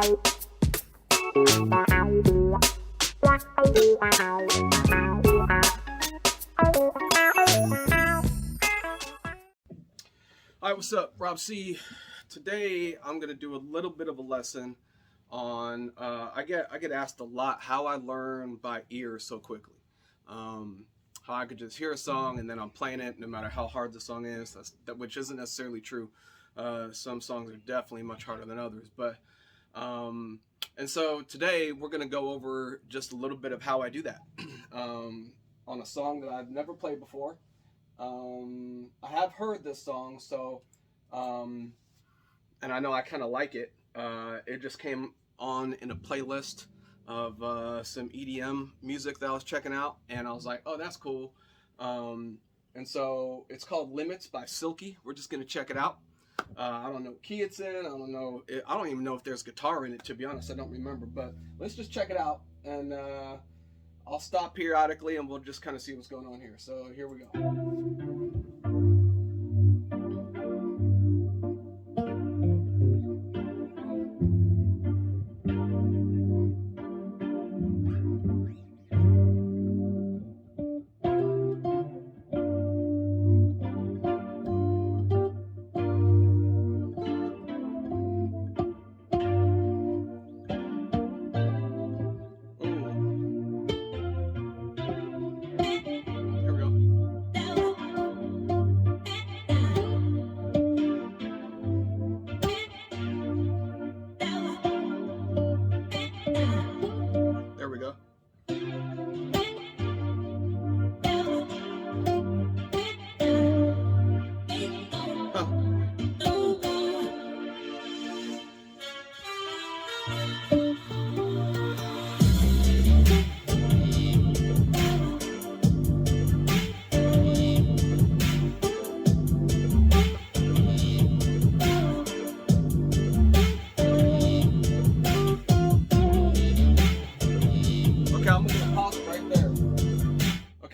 All right, what's up? Rob C. Today I'm gonna do a little bit of a lesson on. I get asked a lot how I learn by ear so quickly. How I could just hear a song and then I'm playing it no matter how hard the song is. Which isn't necessarily true. Some songs are definitely much harder than others. But and so today we're gonna go over just a little bit of how I do that on a song that I've never played before. I have heard this song, so and I know I kind of like it. It just came on in a playlist of some EDM music that I was checking out, and I was like, oh, that's cool. And so it's called Limits by Silkie. We're just gonna check it out. I don't know what key it's in. I don't even know if there's guitar in it, to be honest. I don't remember, but let's just check it out, and I'll stop periodically and we'll just kind of see what's going on here. So here we go. There we go.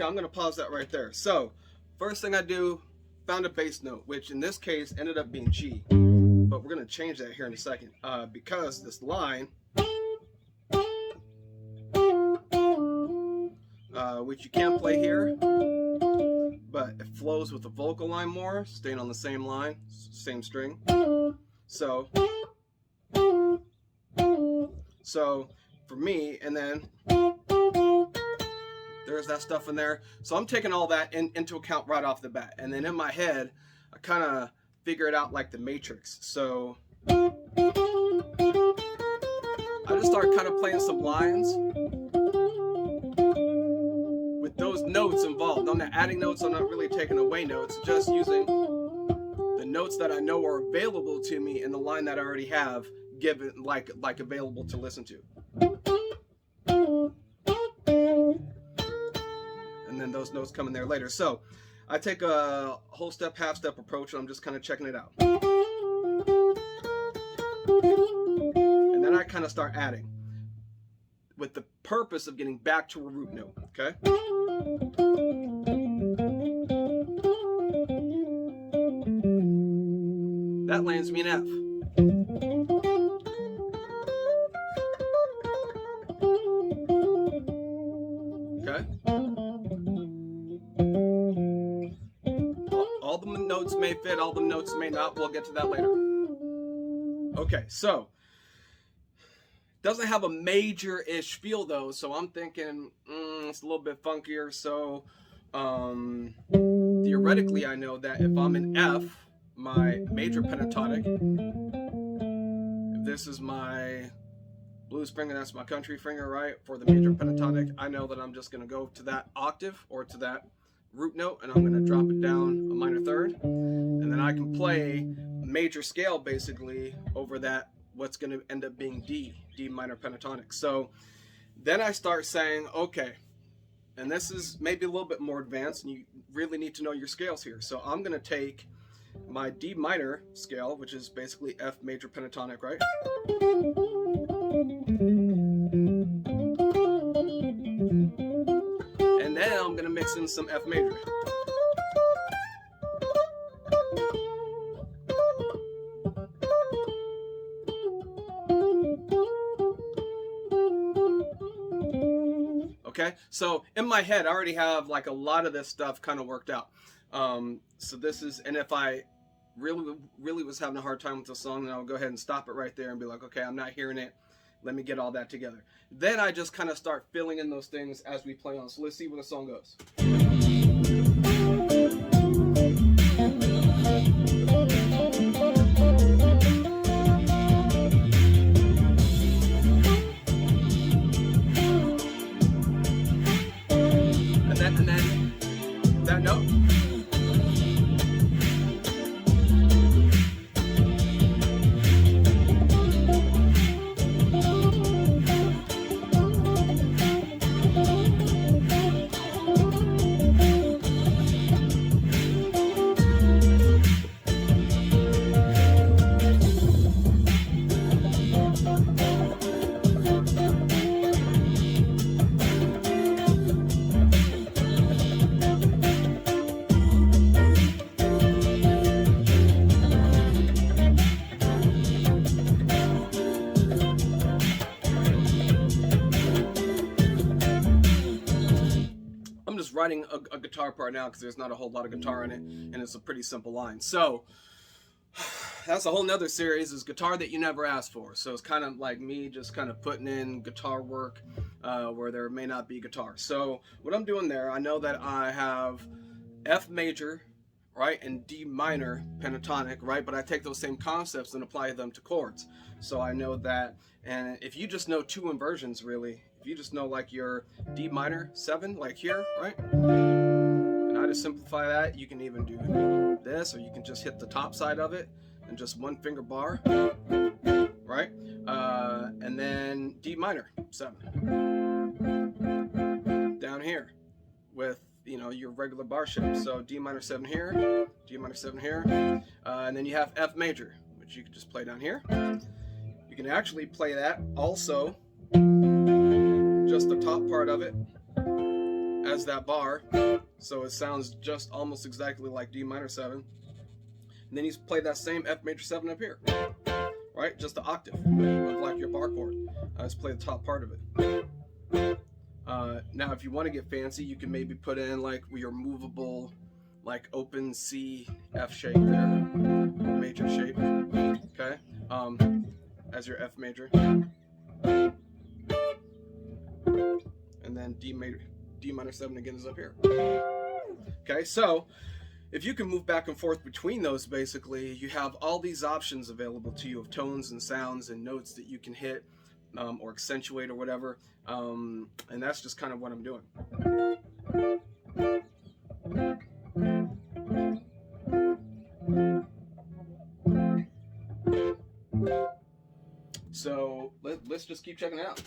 I'm going to pause that right there. So, first thing I do, found a bass note, which in this case ended up being G. But we're going to change that here in a second because this line, which you can play here, but it flows with the vocal line more, staying on the same line, same string. So for me, and then there's that stuff in there. So I'm taking all that into account right off the bat. And then in my head, I kind of figure it out like the Matrix. So I just start kind of playing some lines with those notes involved. I'm not adding notes, I'm not really taking away notes, just using the notes that I know are available to me in the line that I already have, given like available to listen to. And then those notes come in there later. So I take a whole step, half step approach, and I'm just kind of checking it out. And then I kind of start adding with the purpose of getting back to a root note, okay? That lands me an F. Okay? All the notes may fit, all the notes may not. We'll get to that later. Okay, so doesn't have a major-ish feel though, so I'm thinking it's a little bit funkier. So theoretically, I know that if I'm in F, my major pentatonic, if this is my blues finger, that's my country finger, right? For the major pentatonic, I know that I'm just going to go to that octave or to that root note, and I'm going to drop it down a minor third, and then I can play major scale basically over that, what's going to end up being D minor pentatonic. So then I start saying, okay, and this is maybe a little bit more advanced, and you really need to know your scales here. So I'm going to take my D minor scale, which is basically F major pentatonic, right? And then I'm going to mix in some F major. Okay, so in my head, I already have like a lot of this stuff kind of worked out. So this is, and if I really was having a hard time with the song, then I'll go ahead and stop it right there and be like, okay, I'm not hearing it. Let me get all that together. Then I just kind of start filling in those things as we play on. So let's see where the song goes. And then that note. I'm just writing a guitar part now because there's not a whole lot of guitar in it, and it's a pretty simple line. So that's a whole nother series, is guitar that you never asked for. So it's kind of like me just kind of putting in guitar work where there may not be guitar. So what I'm doing there, I know that I have F major, right, and D minor pentatonic, right, but I take those same concepts and apply them to chords. So I know that, and if you just know two inversions, really, if you just know like your D minor 7, like here, right, and I just simplify that, you can even do this, or you can just hit the top side of it and just one finger bar, right, and then D minor 7 down here with, you know, your regular bar shape. So D minor 7 here, D minor 7 here, and then you have F major, which you can just play down here. You can actually play that also, just the top part of it as that bar, so it sounds just almost exactly like D minor 7. And then you play that same F major 7 up here, right, just the octave of like your bar chord. Just play the top part of it. Now if you want to get fancy, you can maybe put in like your movable, like open C F shape there, major shape, okay, as your F major, and then D minor 7 again is up here. Okay, so if you can move back and forth between those, basically you have all these options available to you of tones and sounds and notes that you can hit or accentuate or whatever, and that's just kind of what I'm doing. So let's just keep checking it out.